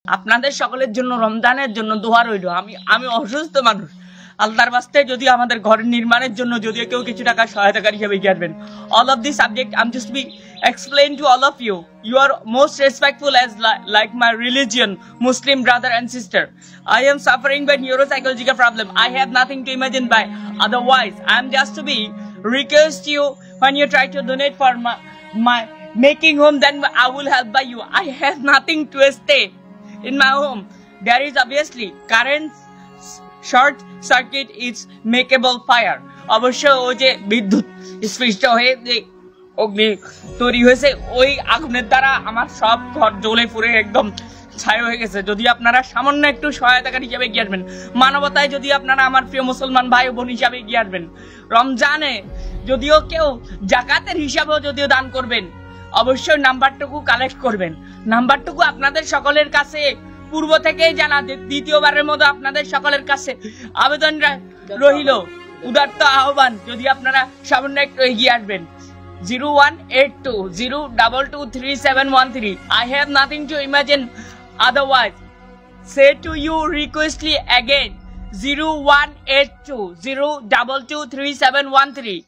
আপনাদের সকলের জন্য রমজানের জন্য দোয়া রইল। আমি অসুস্থ মানুষ, আল্লাহর বাস্তে যদি আমাদের ঘর নির্মাণের জন্য যদি কেউ কিছু টাকা সহায়তাকারী হিসেবে এগিয়ে আসবেন। All of the subject I'm just be explain to all of you. You are most respectful as like my religion, Muslim brother and sister. I am suffering by neuropsychological problem. I have nothing to imagine by. Otherwise, I'm just to be request you when you try to donate for my making home, then I will help by you. I have nothing to stay in my home. There is obviously current short circuit is makeable fire. অবশ্য ওই যে বিদ্যুৎ স্পৃষ্ট হয়ে যে অগ্নি তৈরি হয়েছে, ওই আগুনের দ্বারা আমার সব ঘর জ্বলে পুড়ে একদম ছাই হয়ে গেছে। যদি আপনারা সামান্য একটু সহায়তাকারী হিসাবে এগিয়ে আসবেন, মানবতায় যদি আপনারা আমার প্রিয় মুসলমান ভাই বোন হিসাবে এগিয়ে আসবেন, রমজানে যদিও কেউ জাকাতের হিসাবেও যদিও দান করবেন, অবশ্যই নাম্বারটুকু কালেক্ট করবেন। নাম্বারটুকু আপনাদের সকলের কাছে পূর্ব থেকেই জানা, দ্বিতীয়বারের মতো আপনাদের সকলের কাছে আবেদন রহিল, উদার্ত আহ্বান, যদি আপনারা সামান্য একটু এগিয়ে আসবেন। 018202237113. I have nothing to imagine otherwise. Say to you requestly again, 018202237113.